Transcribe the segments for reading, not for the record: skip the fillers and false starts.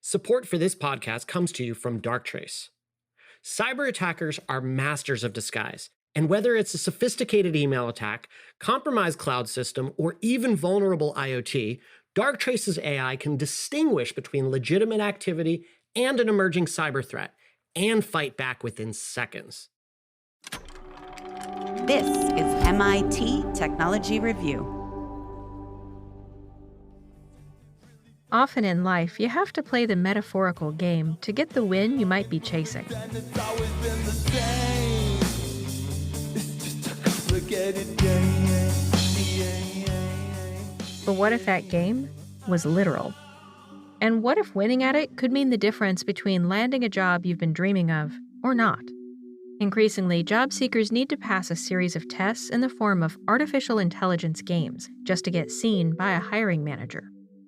Support for this podcast comes to you from Darktrace. Cyber attackers are masters of disguise, and whether it's a sophisticated email attack, compromised cloud system, or even vulnerable IoT, Darktrace's AI can distinguish between legitimate activity and an emerging cyber threat, and fight back within seconds. This is MIT Technology Review. Often in life, you have to play the metaphorical game to get the win you might be chasing. But what if that game was literal? And what if winning at it could mean the difference between landing a job you've been dreaming of or not? Increasingly, job seekers need to pass a series of tests in the form of artificial intelligence games just to get seen by a hiring manager.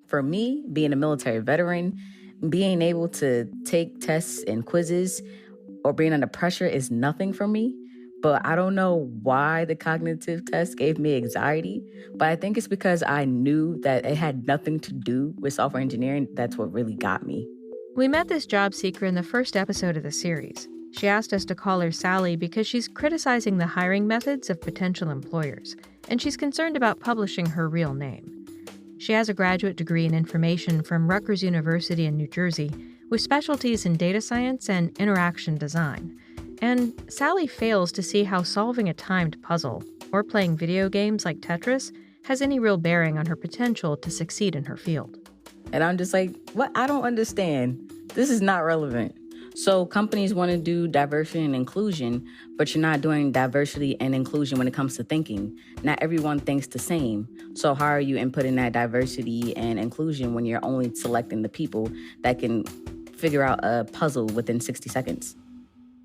For me, being a military veteran, being able to take tests and quizzes or being under pressure is nothing for me. But I don't know why the cognitive test gave me anxiety. But I think it's because I knew that it had nothing to do with software engineering. That's what really got me. We met this job seeker in the first episode of the series. She asked us to call her Sally because she's criticizing the hiring methods of potential employers, and she's concerned about publishing her real name. She has a graduate degree in information from Rutgers University in New Jersey, with specialties in data science and interaction design. And Sally fails to see how solving a timed puzzle or playing video games like Tetris has any real bearing on her potential to succeed in her field. And I'm just like, what? I don't understand. This is not relevant. So companies want to do diversity and inclusion, but you're not doing diversity and inclusion when it comes to thinking. Not everyone thinks the same. So how are you inputting that diversity and inclusion when you're only selecting the people that can figure out a puzzle within 60 seconds?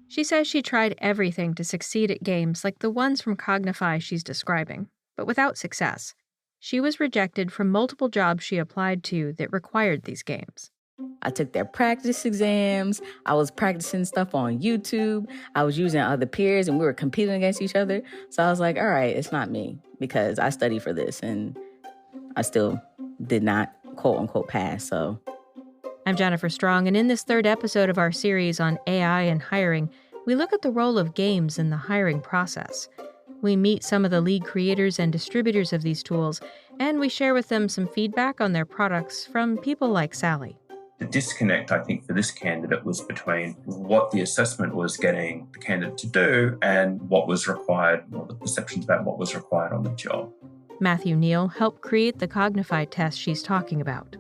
She says she tried everything to succeed at games like the ones from Cognify she's describing, but without success. She was rejected from multiple jobs she applied to that required these games. I took their practice exams. I was practicing stuff on YouTube. I was using other peers and we were competing against each other. So I was like, all right, it's not me because I studied for this and I still did not quote unquote pass. So I'm Jennifer Strong, and in this third episode of our series on AI and hiring, we look at the role of games in the hiring process. We meet some of the lead creators and distributors of these tools, and we share with them some feedback on their products from people like Sally. The disconnect, I think, for this candidate was between what the assessment was getting the candidate to do and what was required, or the perceptions about what was required on the job. Matthew Neale helped create the Cognify test she's talking about.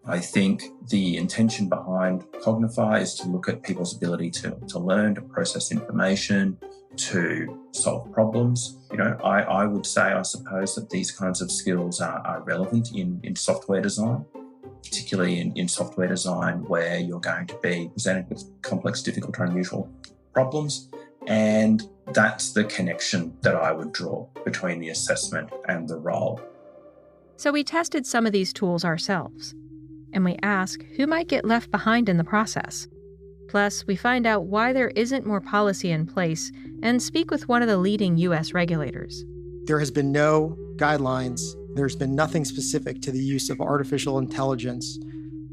I think the intention behind Cognify is to look at people's ability to learn, to process information, to solve problems. I would say, I suppose, that these kinds of skills are relevant in software design, particularly in software design where you're going to be presented with complex, difficult, or unusual problems. And that's the connection that I would draw between the assessment and the role. So we tested some of these tools ourselves. And we ask who might get left behind in the process. Plus, we find out why there isn't more policy in place and speak with one of the leading U.S. regulators. There has been no guidelines. There's been nothing specific to the use of artificial intelligence,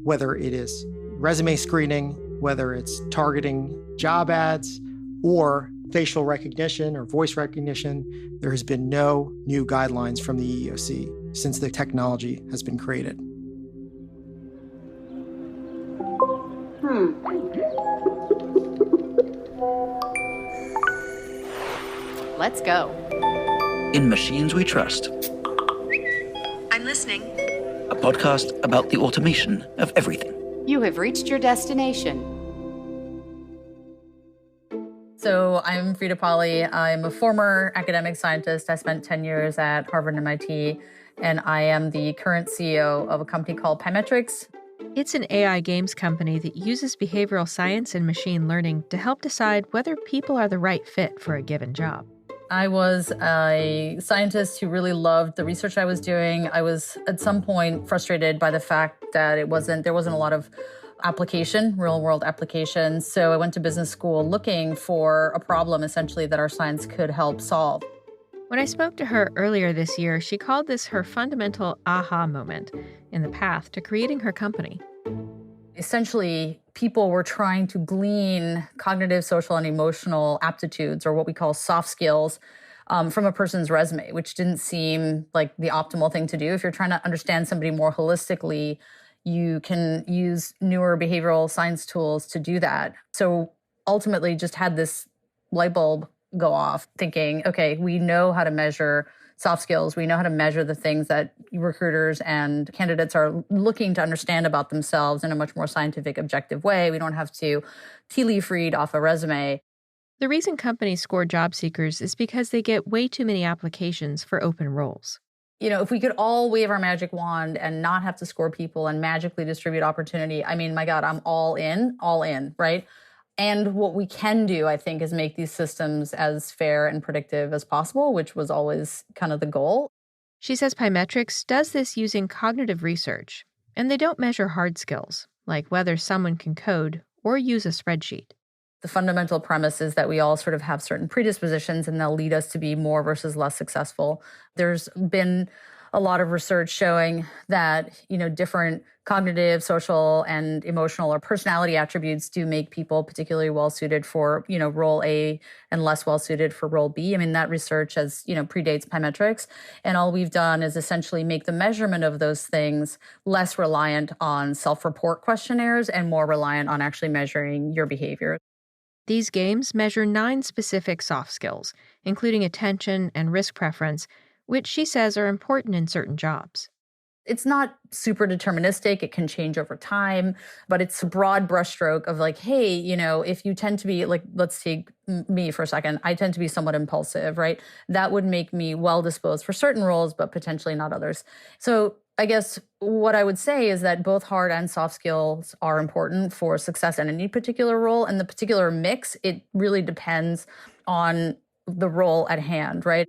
whether it is resume screening, whether it's targeting job ads, or facial recognition or voice recognition. There has been no new guidelines from the EEOC since the technology has been created. Let's go. In Machines We Trust. I'm listening. A podcast about the automation of everything. You have reached your destination. So I'm Frida Polli. I'm a former academic scientist. I spent 10 years at Harvard and MIT, and I am the current CEO of a company called Pymetrics. It's an AI games company that uses behavioral science and machine learning to help decide whether people are the right fit for a given job. I was a scientist who really loved the research I was doing. I was at some point frustrated by the fact that there wasn't a lot of application, real world application. So I went to business school looking for a problem essentially that our science could help solve. When I spoke to her earlier this year, she called this her fundamental aha moment in the path to creating her company. essentially people were trying to glean cognitive, social, and emotional aptitudes, or what we call soft skills, from a person's resume, which didn't seem like the optimal thing to do. If you're trying to understand somebody more holistically, you can use newer behavioral science tools to do that. So ultimately just had this light bulb go off thinking, okay, we know how to measure soft skills. We know how to measure the things that recruiters and candidates are looking to understand about themselves in a much more scientific, objective way. We don't have to tea leaf read off a resume. The reason companies score job seekers is because they get way too many applications for open roles. You know, if we could all wave our magic wand and not have to score people and magically distribute opportunity, I mean, my God, I'm all in, right? And what we can do, I think, is make these systems as fair and predictive as possible, which was always kind of the goal. She says Pymetrics does this using cognitive research, and they don't measure hard skills, like whether someone can code or use a spreadsheet. The fundamental premise is that we all sort of have certain predispositions and they'll lead us to be more versus less successful. There's been a lot of research showing that, you know, different cognitive, social, and emotional or personality attributes do make people particularly well suited for, you know, role A and less well suited for role B. I mean, that research has, you know, predates Pymetrics. And all we've done is essentially make the measurement of those things less reliant on self-report questionnaires and more reliant on actually measuring your behavior. These games measure 9 specific soft skills, including attention and risk preference, which she says are important in certain jobs. It's not super deterministic. It can change over time, but it's a broad brushstroke of like, hey, you know, if you tend to be like, let's take me for a second. I tend to be somewhat impulsive, right? That would make me well disposed for certain roles, but potentially not others. So I guess what I would say is that both hard and soft skills are important for success in any particular role. And the particular mix, it really depends on the role at hand, right?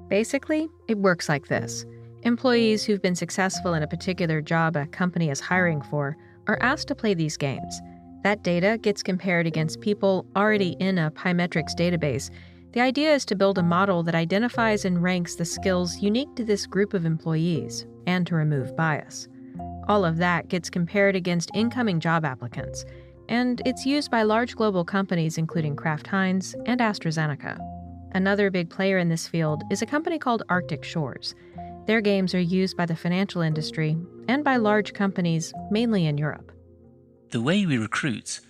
Basically, it works like this. Employees who've been successful in a particular job a company is hiring for are asked to play these games. That data gets compared against people already in a Pymetrics database. The idea is to build a model that identifies and ranks the skills unique to this group of employees and to remove bias. All of that gets compared against incoming job applicants, and it's used by large global companies including Kraft Heinz and AstraZeneca. Another big player in this field is a company called Arctic Shores. Their games are used by the financial industry and by large companies, mainly in Europe. The way we recruit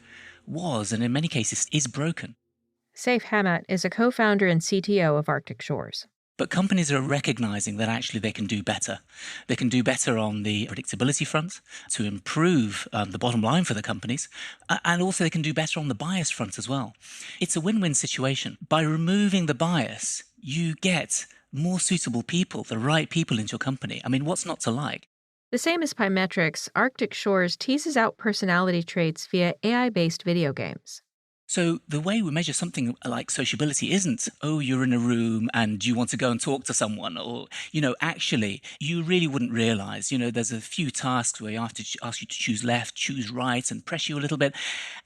was, and in many cases, is broken. Saif Hammad is a co-founder and CTO of Arctic Shores. But companies are recognizing that actually they can do better. They can do better on the predictability front to improve the bottom line for the companies. And also they can do better on the bias front as well. It's a win-win situation. By removing the bias, you get more suitable people, the right people into your company. I mean, what's not to like? The same as Pymetrics, Arctic Shores teases out personality traits via AI-based video games. So the way we measure something like sociability isn't, oh, you're in a room and you want to go and talk to someone, or, you know, actually, you really wouldn't realize, you know, there's a few tasks where you have to ask you to choose left, choose right, and press you a little bit.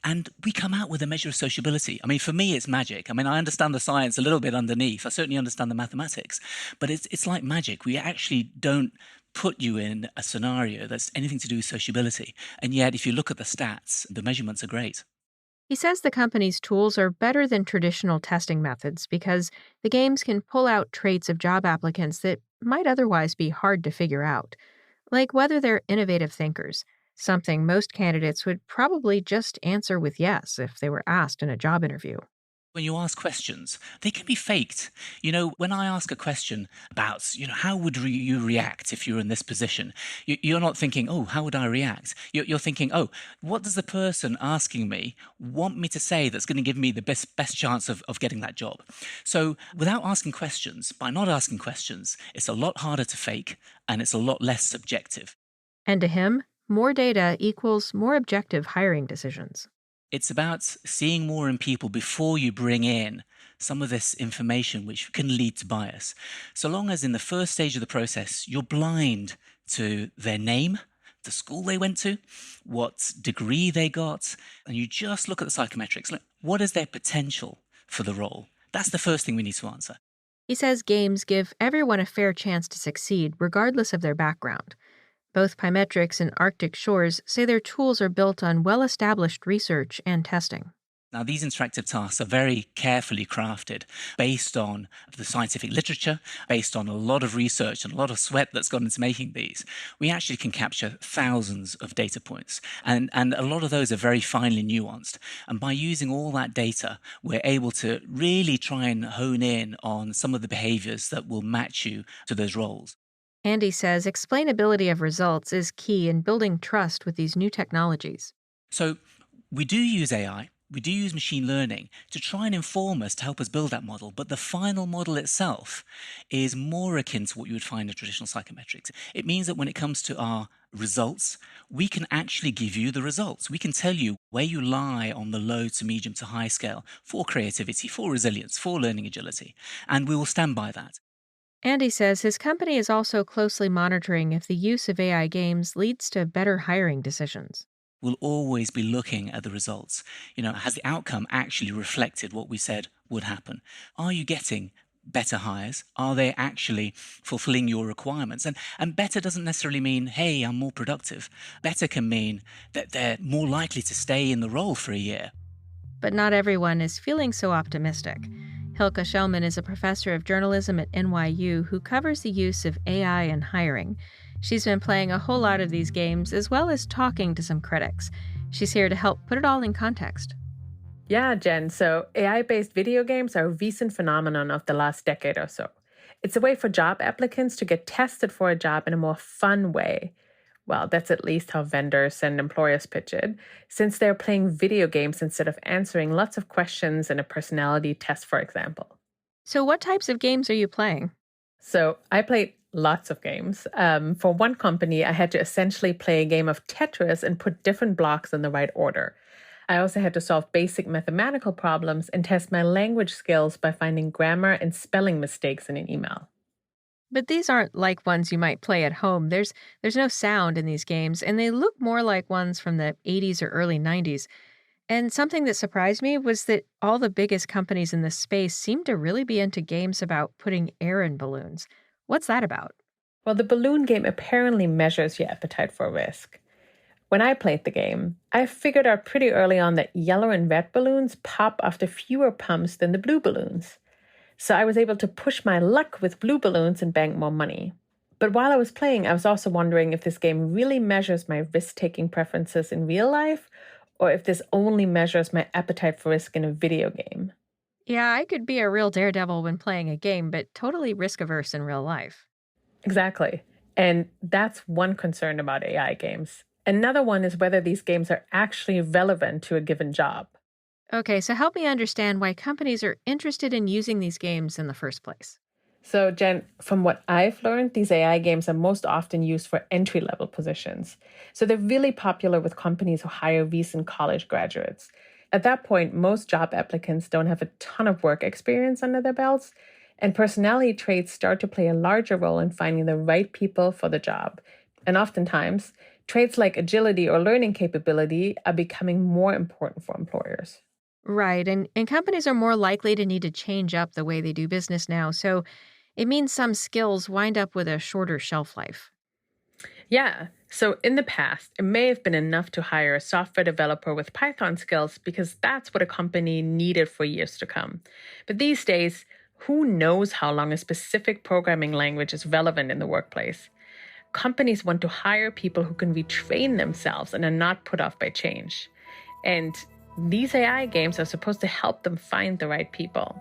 And we come out with a measure of sociability. I mean, for me, it's magic. I mean, I understand the science a little bit underneath. I certainly understand the mathematics, but it's like magic. We actually don't put you in a scenario that's anything to do with sociability. And yet, if you look at the stats, the measurements are great. He says the company's tools are better than traditional testing methods because the games can pull out traits of job applicants that might otherwise be hard to figure out, like whether they're innovative thinkers, something most candidates would probably just answer with yes if they were asked in a job interview. When you ask questions, they can be faked. You know, when I ask a question about, you know, how would you react if you were in this position? You're not thinking, oh, how would I react? You're thinking, oh, what does the person asking me want me to say that's going to give me the best chance of getting that job? So without asking questions, by not asking questions, it's a lot harder to fake and it's a lot less subjective. And to him, more data equals more objective hiring decisions. It's about seeing more in people before you bring in some of this information which can lead to bias. So long as in the first stage of the process, you're blind to their name, the school they went to, what degree they got, and you just look at the psychometrics. Look, what is their potential for the role? That's the first thing we need to answer. He says games give everyone a fair chance to succeed regardless of their background. Both Pymetrics and Arctic Shores say their tools are built on well-established research and testing. Now, these interactive tasks are very carefully crafted based on the scientific literature, based on a lot of research and a lot of sweat that's gone into making these. We actually can capture thousands of data points, and a lot of those are very finely nuanced. And by using all that data, we're able to really try and hone in on some of the behaviors that will match you to those roles. Andy says explainability of results is key in building trust with these new technologies. So we do use AI. We do use machine learning to try and inform us, to help us build that model, but the final model itself is more akin to what you would find in traditional psychometrics. It means that when it comes to our results, we can actually give you the results. We can tell you where you lie on the low to medium to high scale for creativity, for resilience, for learning agility, and we will stand by that. Andy says his company is also closely monitoring if the use of AI games leads to better hiring decisions. We'll always be looking at the results. Has the outcome actually reflected what we said would happen? Are you getting better hires? Are they actually fulfilling your requirements? And better doesn't necessarily mean, hey, I'm more productive. Better can mean that they're more likely to stay in the role for a year. But not everyone is feeling so optimistic. Hilke Schellman is a professor of journalism at NYU who covers the use of AI in hiring. She's been playing a whole lot of these games as well as talking to some critics. She's here to help put it all in context. Yeah, Jen. So AI-based video games are a recent phenomenon of the last decade or so. It's a way for job applicants to get tested for a job in a more fun way. Well, that's at least how vendors and employers pitch it, since they're playing video games instead of answering lots of questions in a personality test, for example. So what types of games are you playing? So I played lots of games. For one company, I had to essentially play a game of Tetris and put different blocks in the right order. I also had to solve basic mathematical problems and test my language skills by finding grammar and spelling mistakes in an email. But these aren't like ones you might play at home. There's no sound in these games, and they look more like ones from the 80s or early 90s. And something that surprised me was that all the biggest companies in this space seem to really be into games about putting air in balloons. What's that about? Well, the balloon game apparently measures your appetite for risk. When I played the game, I figured out pretty early on that yellow and red balloons pop after fewer pumps than the blue balloons. So I was able to push my luck with blue balloons and bank more money. But while I was playing, I was also wondering if this game really measures my risk-taking preferences in real life, or if this only measures my appetite for risk in a video game. Yeah, I could be a real daredevil when playing a game, but totally risk-averse in real life. Exactly. And that's one concern about AI games. Another one is whether these games are actually relevant to a given job. Okay, so help me understand why companies are interested in using these games in the first place. So, Jen, from what I've learned, these AI games are most often used for entry-level positions. So they're really popular with companies who hire recent college graduates. At that point, most job applicants don't have a ton of work experience under their belts, and personality traits start to play a larger role in finding the right people for the job. And oftentimes, traits like agility or learning capability are becoming more important for employers. Right, and companies are more likely to need to change up the way they do business now, so it means some skills wind up with a shorter shelf life. Yeah, so in the past, it may have been enough to hire a software developer with Python skills because that's what a company needed for years to come. But these days, who knows how long a specific programming language is relevant in the workplace? Companies want to hire people who can retrain themselves and are not put off by change. And these AI games are supposed to help them find the right people.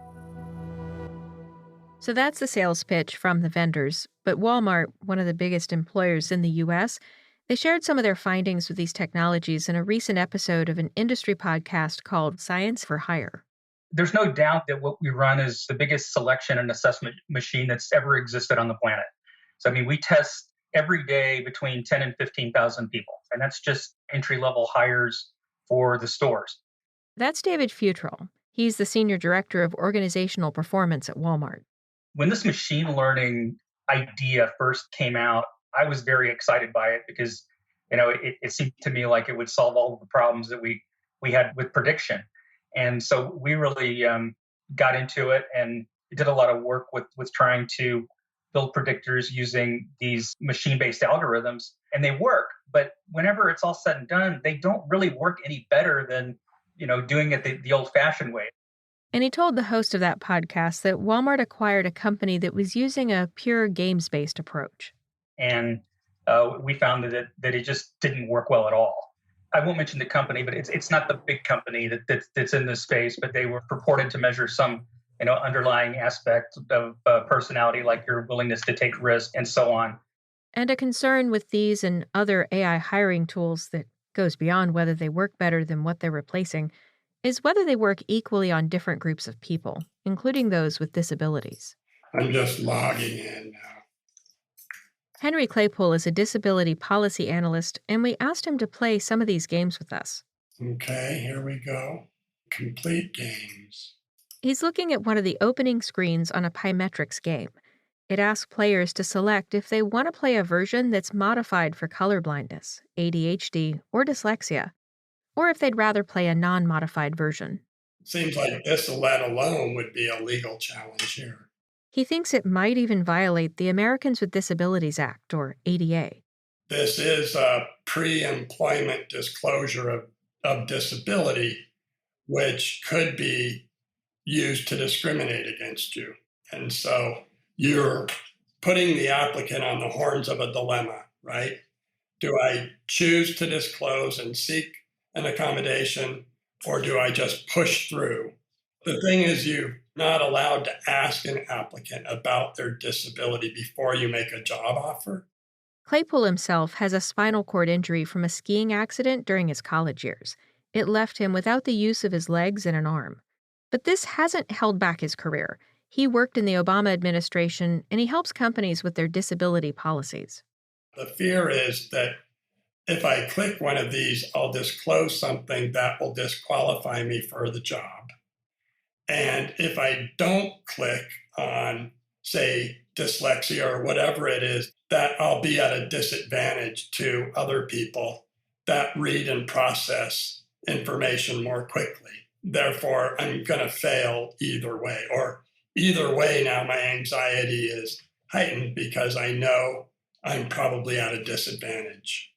So that's the sales pitch from the vendors. But Walmart, one of the biggest employers in the U.S., they shared some of their findings with these technologies in a recent episode of an industry podcast called Science for Hire. There's no doubt that what we run is the biggest selection and assessment machine that's ever existed on the planet. So, we test every day between 10 and 15,000 people, and that's just entry-level hires for the stores. That's David Futrell. He's the senior director of organizational performance at Walmart. When this machine learning idea first came out, I was very excited by it because, it seemed to me like it would solve all of the problems that we had with prediction. And so we really got into it and did a lot of work with trying to build predictors using these machine-based algorithms. and they work. But whenever it's all said and done, they don't really work any better than, doing it the old-fashioned way. And he told the host of that podcast that Walmart acquired a company that was using a pure games-based approach. And we found that it just didn't work well at all. I won't mention the company, but it's not the big company that's in this space, but they were purported to measure some underlying aspect of personality, like your willingness to take risks and so on. And a concern with these and other AI hiring tools that goes beyond whether they work better than what they're replacing is whether they work equally on different groups of people, including those with disabilities. I'm just logging in now. Henry Claypool is a disability policy analyst, and we asked him to play some of these games with us. Okay, here we go. Complete games. He's looking at one of the opening screens on a Pymetrics game. It asks players to select if they want to play a version that's modified for colorblindness, ADHD, or dyslexia, or if they'd rather play a non-modified version. Seems like this, let alone, would be a legal challenge here. He thinks it might even violate the Americans with Disabilities Act, or ADA. This is a pre-employment disclosure of disability, which could be used to discriminate against you. And so you're putting the applicant on the horns of a dilemma, right? Do I choose to disclose and seek an accommodation, or do I just push through? The thing is, you're not allowed to ask an applicant about their disability before you make a job offer. Claypool himself has a spinal cord injury from a skiing accident during his college years. It left him without the use of his legs and an arm. But this hasn't held back his career. He worked in the Obama administration, and he helps companies with their disability policies. The fear is that if I click one of these, I'll disclose something that will disqualify me for the job. And if I don't click on, say, dyslexia or whatever it is, that I'll be at a disadvantage to other people that read and process information more quickly. Therefore, I'm going to fail either way. Or either way, now my anxiety is heightened because I know I'm probably at a disadvantage.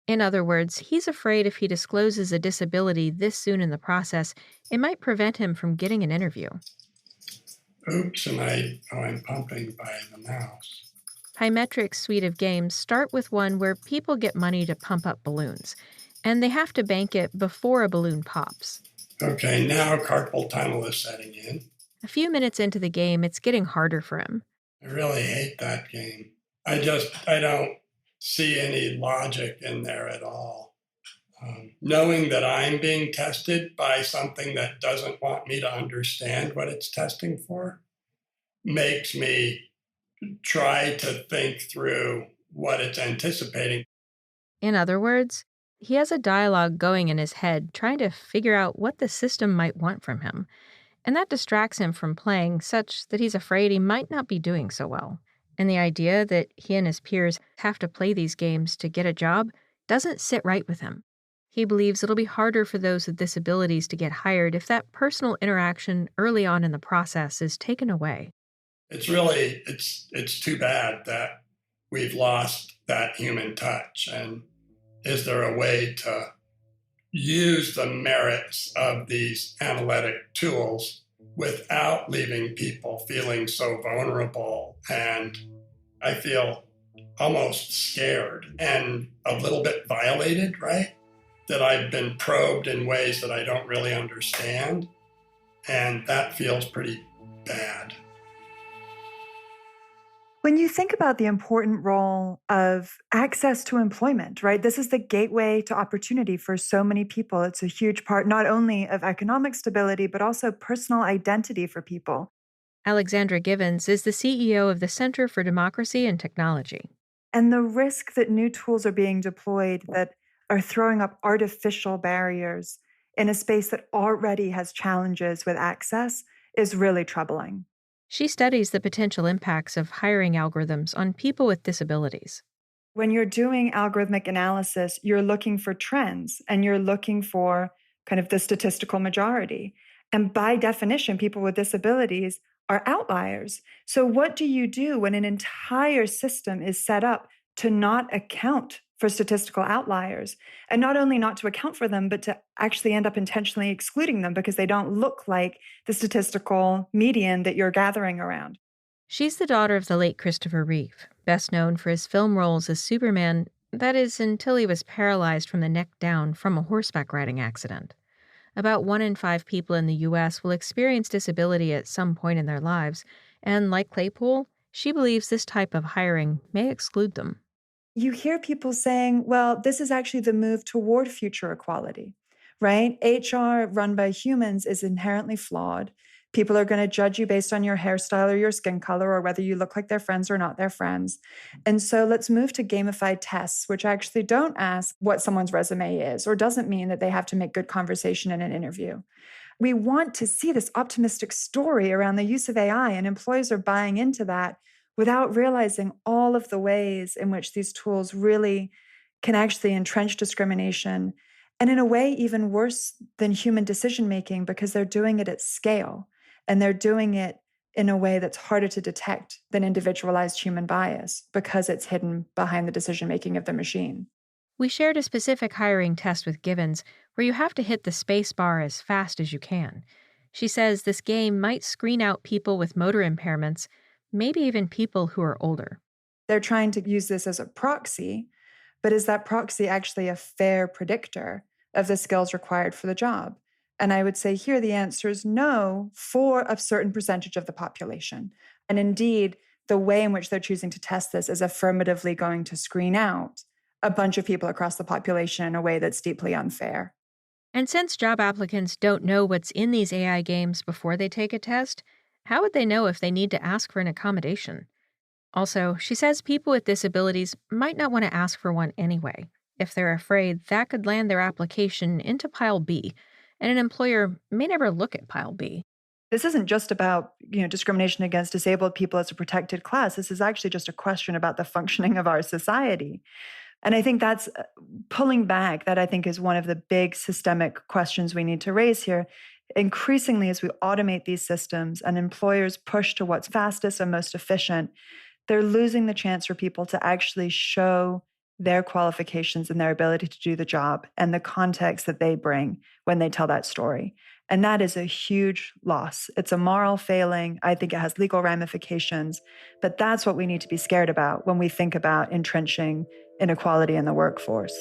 In other words, he's afraid if he discloses a disability this soon in the process, it might prevent him from getting an interview. Oops, and I'm pumping by the mouse. Pymetrics' suite of games start with one where people get money to pump up balloons, and they have to bank it before a balloon pops. Okay, now carpal tunnel is setting in. A few minutes into the game, it's getting harder for him. I really hate that game. I don't see any logic in there at all. Knowing that I'm being tested by something that doesn't want me to understand what it's testing for makes me try to think through what it's anticipating. In other words, he has a dialogue going in his head trying to figure out what the system might want from him, and that distracts him from playing such that he's afraid he might not be doing so well. And the idea that he and his peers have to play these games to get a job doesn't sit right with him. He believes it'll be harder for those with disabilities to get hired if that personal interaction early on in the process is taken away. It's too bad that we've lost that human touch. And is there a way to use the merits of these analytic tools without leaving people feeling so vulnerable? And I feel almost scared and a little bit violated, right? That I've been probed in ways that I don't really understand. And that feels pretty bad. When you think about the important role of access to employment, right? This is the gateway to opportunity for so many people. It's a huge part not only of economic stability, but also personal identity for people. Alexandra Givens is the CEO of the Center for Democracy and Technology. And the risk that new tools are being deployed that are throwing up artificial barriers in a space that already has challenges with access is really troubling. She studies the potential impacts of hiring algorithms on people with disabilities. When you're doing algorithmic analysis, you're looking for trends and you're looking for kind of the statistical majority. And by definition, people with disabilities are outliers. So what do you do when an entire system is set up to not account for statistical outliers, and not only not to account for them, but to actually end up intentionally excluding them because they don't look like the statistical median that you're gathering around. She's the daughter of the late Christopher Reeve, best known for his film roles as Superman, that is, until he was paralyzed from the neck down from a horseback riding accident. About 1 in 5 people in the U.S. will experience disability at some point in their lives, and like Claypool, she believes this type of hiring may exclude them. You hear people saying, well, this is actually the move toward future equality, right? HR run by humans is inherently flawed. People are going to judge you based on your hairstyle or your skin color or whether you look like their friends or not their friends. And so let's move to gamified tests, which actually don't ask what someone's resume is or doesn't mean that they have to make good conversation in an interview. We want to see this optimistic story around the use of AI, and employees are buying into that without realizing all of the ways in which these tools really can actually entrench discrimination, and in a way even worse than human decision-making because they're doing it at scale. And they're doing it in a way that's harder to detect than individualized human bias because it's hidden behind the decision-making of the machine. We shared a specific hiring test with Givens where you have to hit the space bar as fast as you can. She says this game might screen out people with motor impairments, maybe even people who are older. They're trying to use this as a proxy, but is that proxy actually a fair predictor of the skills required for the job? And I would say here the answer is no for a certain percentage of the population. And indeed, the way in which they're choosing to test this is affirmatively going to screen out a bunch of people across the population in a way that's deeply unfair. And since job applicants don't know what's in these AI games before they take a test, how would they know if they need to ask for an accommodation? Also, she says people with disabilities might not want to ask for one anyway, if they're afraid that could land their application into Pile B, and an employer may never look at Pile B. This isn't just about, discrimination against disabled people as a protected class. This is actually just a question about the functioning of our society. And I think that's pulling back, that I think is one of the big systemic questions we need to raise here. Increasingly, as we automate these systems and employers push to what's fastest and most efficient, they're losing the chance for people to actually show their qualifications and their ability to do the job and the context that they bring when they tell that story. And that is a huge loss. It's a moral failing. I think it has legal ramifications, but that's what we need to be scared about when we think about entrenching inequality in the workforce.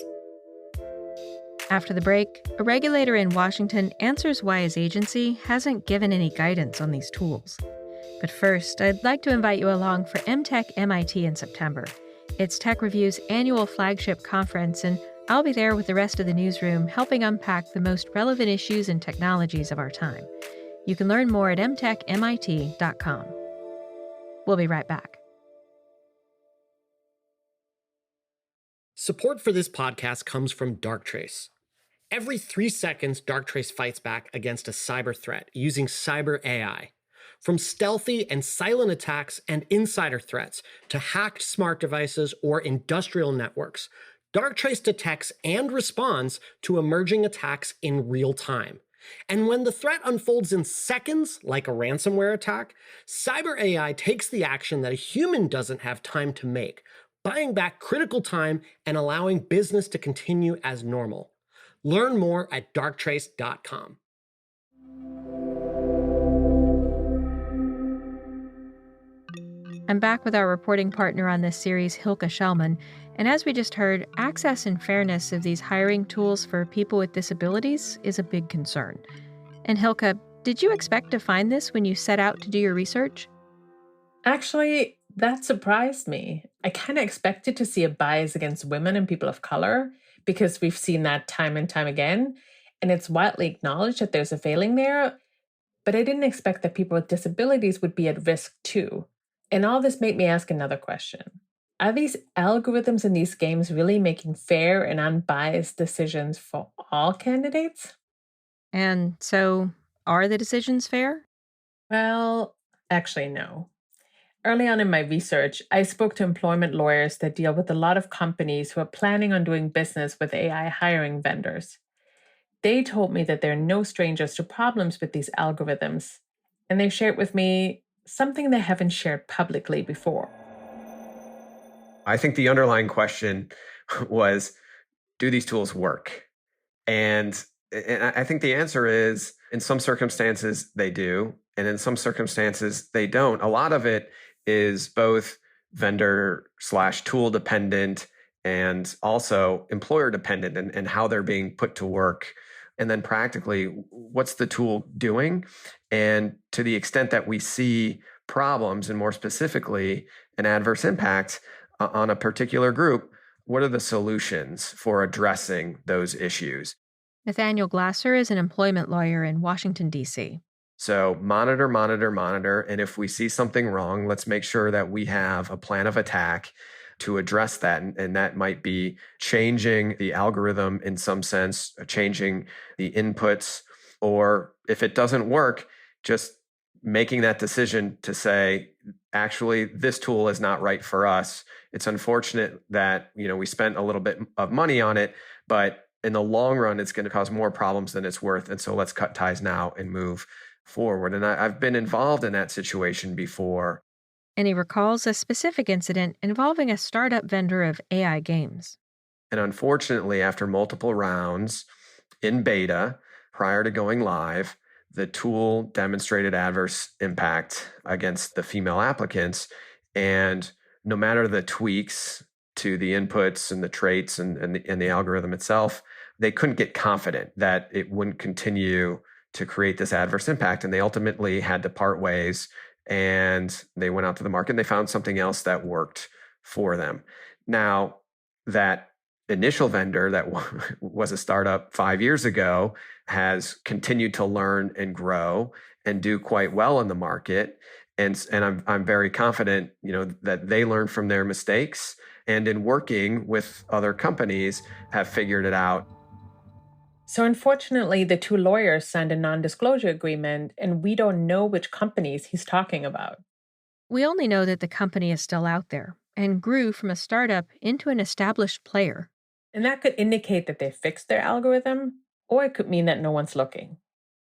After the break, a regulator in Washington answers why his agency hasn't given any guidance on these tools. But first, I'd like to invite you along for MTech MIT in September. It's Tech Review's annual flagship conference, and I'll be there with the rest of the newsroom helping unpack the most relevant issues and technologies of our time. You can learn more at mtechmit.com. We'll be right back. Support for this podcast comes from Darktrace. Every 3 seconds, Darktrace fights back against a cyber threat using cyber AI. From stealthy and silent attacks and insider threats to hacked smart devices or industrial networks, Darktrace detects and responds to emerging attacks in real time. And when the threat unfolds in seconds, like a ransomware attack, cyber AI takes the action that a human doesn't have time to make, buying back critical time and allowing business to continue as normal. Learn more at darktrace.com. I'm back with our reporting partner on this series, Hilke Schellman, and as we just heard, access and fairness of these hiring tools for people with disabilities is a big concern. And Hilke, did you expect to find this when you set out to do your research? Actually, that surprised me. I kind of expected to see a bias against women and people of color because we've seen that time and time again, and it's widely acknowledged that there's a failing there, but I didn't expect that people with disabilities would be at risk too. And all this made me ask another question. Are these algorithms in these games really making fair and unbiased decisions for all candidates? And so, are the decisions fair? Well, actually, no. Early on in my research, I spoke to employment lawyers that deal with a lot of companies who are planning on doing business with AI hiring vendors. They told me that they're no strangers to problems with these algorithms, and they shared with me something they haven't shared publicly before. I think the underlying question was, do these tools work? And I think the answer is, in some circumstances, they do. And in some circumstances, they don't. A lot of it is both vendor/tool dependent and also employer dependent and how they're being put to work. And then practically, what's the tool doing? And to the extent that we see problems, and more specifically, an adverse impact on a particular group, what are the solutions for addressing those issues? Nathaniel Glasser is an employment lawyer in Washington, D.C. So monitor, monitor, monitor. And if we see something wrong, let's make sure that we have a plan of attack to address that. And that might be changing the algorithm in some sense, changing the inputs, or if it doesn't work, just making that decision to say, actually, this tool is not right for us. It's unfortunate that, we spent a little bit of money on it, but in the long run, it's going to cause more problems than it's worth. And so let's cut ties now and move forward. And I've been involved in that situation before. And he recalls a specific incident involving a startup vendor of AI games. And unfortunately, after multiple rounds in beta, prior to going live, the tool demonstrated adverse impact against the female applicants. And no matter the tweaks to the inputs and the traits and the algorithm itself, they couldn't get confident that it wouldn't continue to create this adverse impact. And they ultimately had to part ways, and they went out to the market and they found something else that worked for them. Now, that initial vendor that was a startup 5 years ago has continued to learn and grow and do quite well in the market. And I'm very confident, that they learned from their mistakes, and in working with other companies have figured it out. So unfortunately, the two lawyers signed a non-disclosure agreement, and we don't know which companies he's talking about. We only know that the company is still out there and grew from a startup into an established player. And that could indicate that they fixed their algorithm, or it could mean that no one's looking.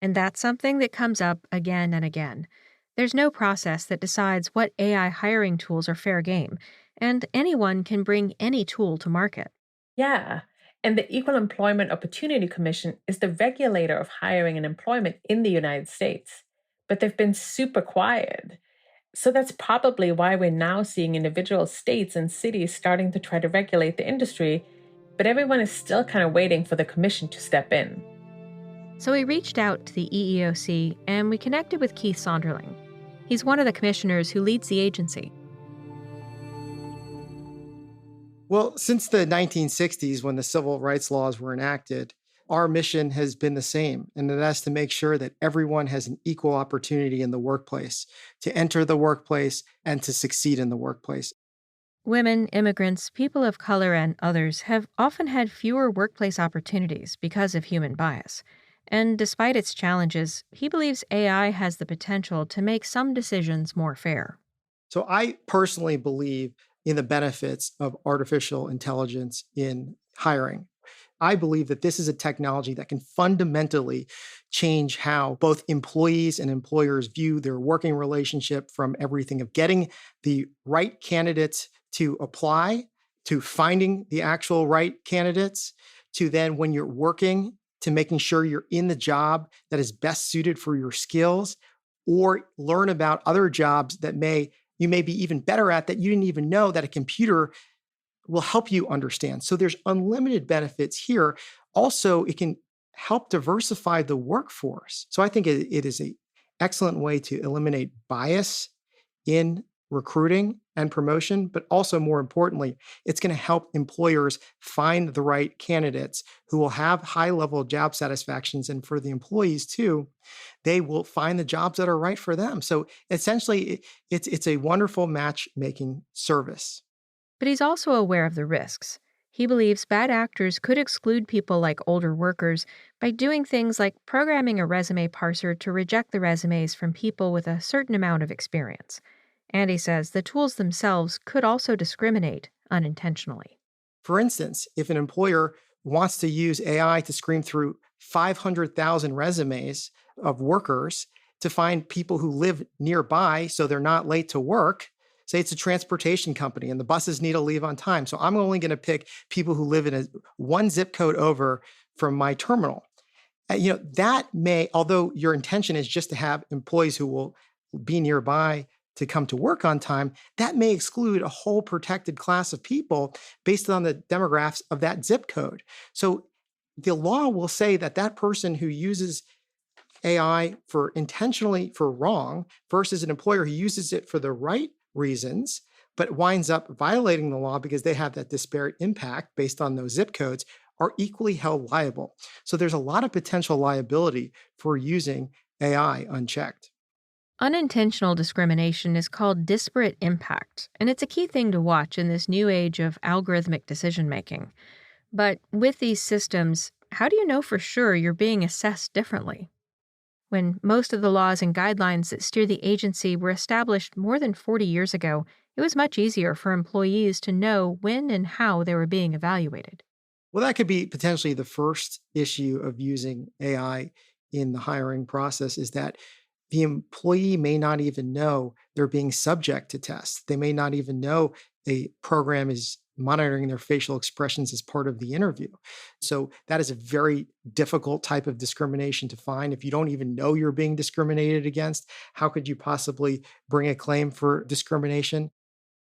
And that's something that comes up again and again. There's no process that decides what AI hiring tools are fair game, and anyone can bring any tool to market. Yeah. And the Equal Employment Opportunity Commission is the regulator of hiring and employment in the United States. But they've been super quiet. So that's probably why we're now seeing individual states and cities starting to try to regulate the industry, but everyone is still kind of waiting for the commission to step in. So we reached out to the EEOC and we connected with Keith Sonderling. He's one of the commissioners who leads the agency. Well, since the 1960s, when the civil rights laws were enacted, our mission has been the same, and that's to make sure that everyone has an equal opportunity in the workplace, to enter the workplace and to succeed in the workplace. Women, immigrants, people of color, and others have often had fewer workplace opportunities because of human bias. And despite its challenges, he believes AI has the potential to make some decisions more fair. So I personally believe in the benefits of artificial intelligence in hiring. I believe that this is a technology that can fundamentally change how both employees and employers view their working relationship, from everything of getting the right candidates to apply, to finding the actual right candidates, to then when you're working, to making sure you're in the job that is best suited for your skills, or learn about other jobs that you may be even better at that you didn't even know that a computer will help you understand. So there's unlimited benefits here. Also, it can help diversify the workforce. So I think it is an excellent way to eliminate bias in recruiting and promotion, but also more importantly, it's going to help employers find the right candidates who will have high-level job satisfactions. And for the employees too, they will find the jobs that are right for them. So essentially, it's a wonderful matchmaking service. But he's also aware of the risks. He believes bad actors could exclude people like older workers by doing things like programming a resume parser to reject the resumes from people with a certain amount of experience. And he says the tools themselves could also discriminate unintentionally. For instance, if an employer wants to use AI to screen through 500,000 resumes of workers to find people who live nearby so they're not late to work, Say it's a transportation company and the buses need to leave on time. So I'm only going to pick people who live in one zip code over from my terminal. That may, although your intention is just to have employees who will be nearby to come to work on time, that may exclude a whole protected class of people based on the demographics of that zip code. So the law will say that that person who uses AI for intentionally for wrong versus an employer who uses it for the right reasons, but winds up violating the law because they have that disparate impact based on those zip codes, are equally held liable. So there's a lot of potential liability for using AI unchecked. Unintentional discrimination is called disparate impact, and it's a key thing to watch in this new age of algorithmic decision-making. But with these systems, how do you know for sure you're being assessed differently? When most of the laws and guidelines that steer the agency were established more than 40 years ago, it was much easier for employees to know when and how they were being evaluated. Well, that could be potentially the first issue of using AI in the hiring process, is that the employee may not even know they're being subject to tests. They may not even know a program is monitoring their facial expressions as part of the interview. So that is a very difficult type of discrimination to find. If you don't even know you're being discriminated against, how could you possibly bring a claim for discrimination?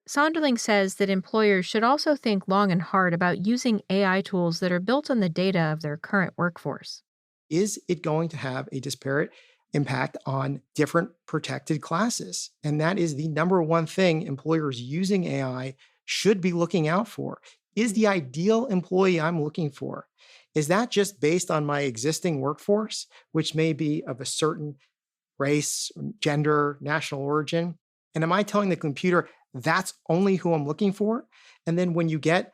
Sonderling says that employers should also think long and hard about using AI tools that are built on the data of their current workforce. Is it going to have a disparate impact on different protected classes? And that is the number one thing employers using AI should be looking out for. Is the ideal employee I'm looking for, is that just based on my existing workforce, which may be of a certain race, gender, national origin? And am I telling the computer that's only who I'm looking for? And then when you get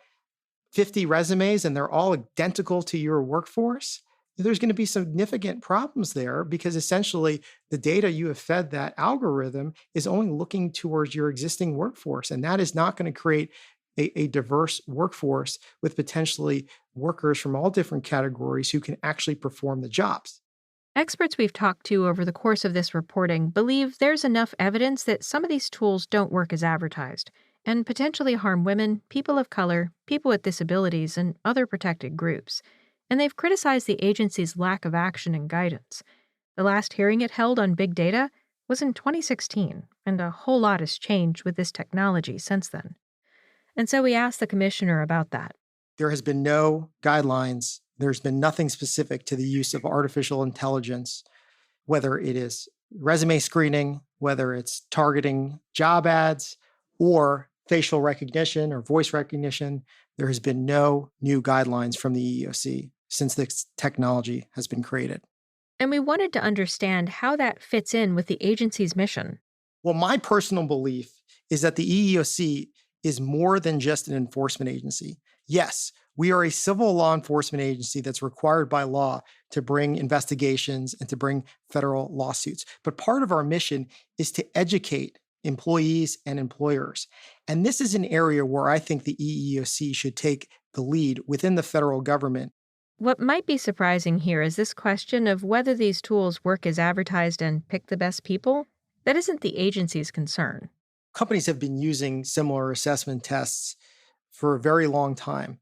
50 resumes and they're all identical to your workforce, there's going to be significant problems there, because essentially the data you have fed that algorithm is only looking towards your existing workforce. And that is not going to create a diverse workforce with potentially workers from all different categories who can actually perform the jobs. Experts we've talked to over the course of this reporting believe there's enough evidence that some of these tools don't work as advertised and potentially harm women, people of color, people with disabilities, and other protected groups. And they've criticized the agency's lack of action and guidance. The last hearing it held on big data was in 2016, and a whole lot has changed with this technology since then. And so we asked the commissioner about that. There has been no guidelines. There's been nothing specific to the use of artificial intelligence, whether it is resume screening, whether it's targeting job ads, or facial recognition or voice recognition. There has been no new guidelines from the EEOC since this technology has been created. And we wanted to understand how that fits in with the agency's mission. Well, my personal belief is that the EEOC is more than just an enforcement agency. Yes, we are a civil law enforcement agency that's required by law to bring investigations and to bring federal lawsuits. But part of our mission is to educate employees and employers. And this is an area where I think the EEOC should take the lead within the federal government. What might be surprising here is this question of whether these tools work as advertised and pick the best people. That isn't the agency's concern. Companies have been using similar assessment tests for a very long time.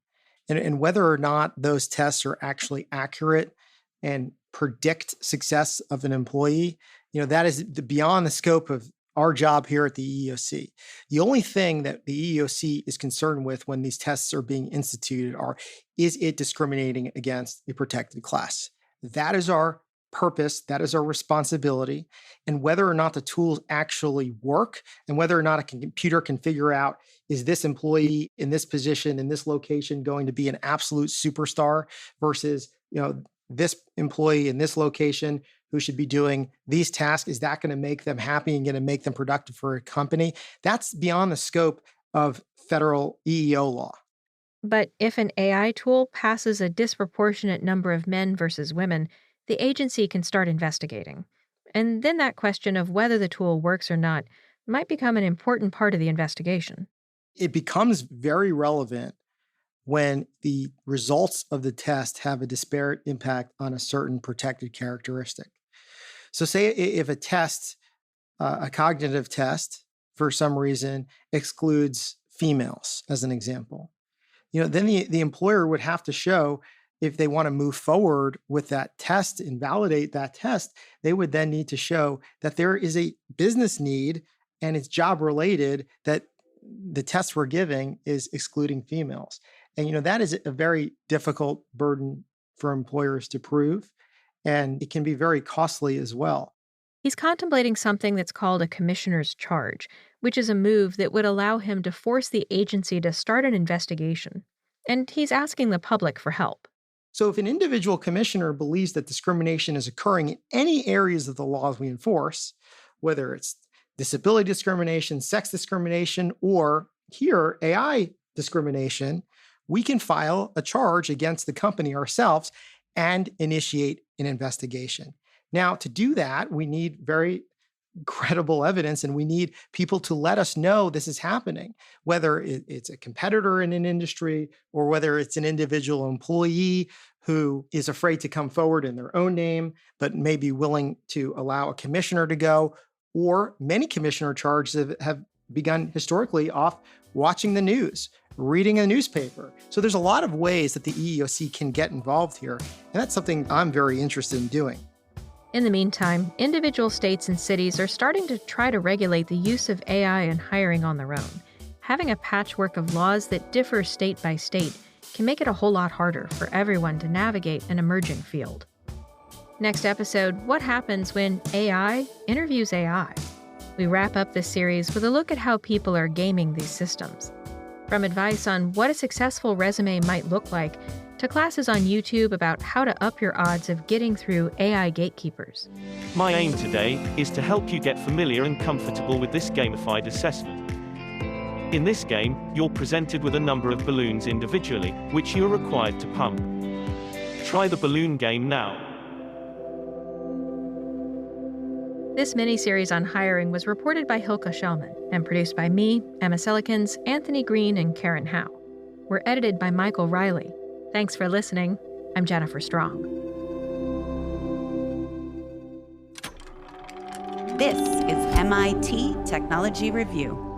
And whether or not those tests are actually accurate and predict success of an employee, that is beyond the scope of our job here at the EEOC. The only thing that the EEOC is concerned with when these tests are being instituted is it discriminating against a protected class? That is our purpose. That is our responsibility. And whether or not the tools actually work and whether or not a computer can figure out, is this employee in this position, in this location going to be an absolute superstar versus, this employee in this location who should be doing these tasks, is that going to make them happy and going to make them productive for a company? That's beyond the scope of federal EEO law. But if an AI tool passes a disproportionate number of men versus women, the agency can start investigating. And then that question of whether the tool works or not might become an important part of the investigation. It becomes very relevant when the results of the test have a disparate impact on a certain protected characteristic. So say if a test, a cognitive test for some reason, excludes females, as an example. Then the employer would have to show, if they want to move forward with that test and validate that test, they would then need to show that there is a business need and it's job related that the test we're giving is excluding females. And, that is a very difficult burden for employers to prove, and it can be very costly as well. He's contemplating something that's called a commissioner's charge, which is a move that would allow him to force the agency to start an investigation. And he's asking the public for help. So if an individual commissioner believes that discrimination is occurring in any areas of the laws we enforce, whether it's disability discrimination, sex discrimination, or here, AI discrimination, we can file a charge against the company ourselves and initiate an investigation. Now, to do that, we need very credible evidence, and we need people to let us know this is happening, whether it's a competitor in an industry or whether it's an individual employee who is afraid to come forward in their own name, but may be willing to allow a commissioner to go, or many commissioner charges have begun historically off watching the news, reading a newspaper. So there's a lot of ways that the EEOC can get involved here, and that's something I'm very interested in doing. In the meantime, individual states and cities are starting to try to regulate the use of AI in hiring on their own. Having a patchwork of laws that differ state by state can make it a whole lot harder for everyone to navigate an emerging field. Next episode, what happens when AI interviews AI? We wrap up this series with a look at how people are gaming these systems. From advice on what a successful resume might look like, to classes on YouTube about how to up your odds of getting through AI gatekeepers. My aim today is to help you get familiar and comfortable with this gamified assessment. In this game, you're presented with a number of balloons individually, which you're required to pump. Try the balloon game now. This miniseries on hiring was reported by Hilka Shellman and produced by me, Emma Selikens, Anthony Green, and Karen Howe. We're edited by Michael Riley. Thanks for listening. I'm Jennifer Strong. This is MIT Technology Review.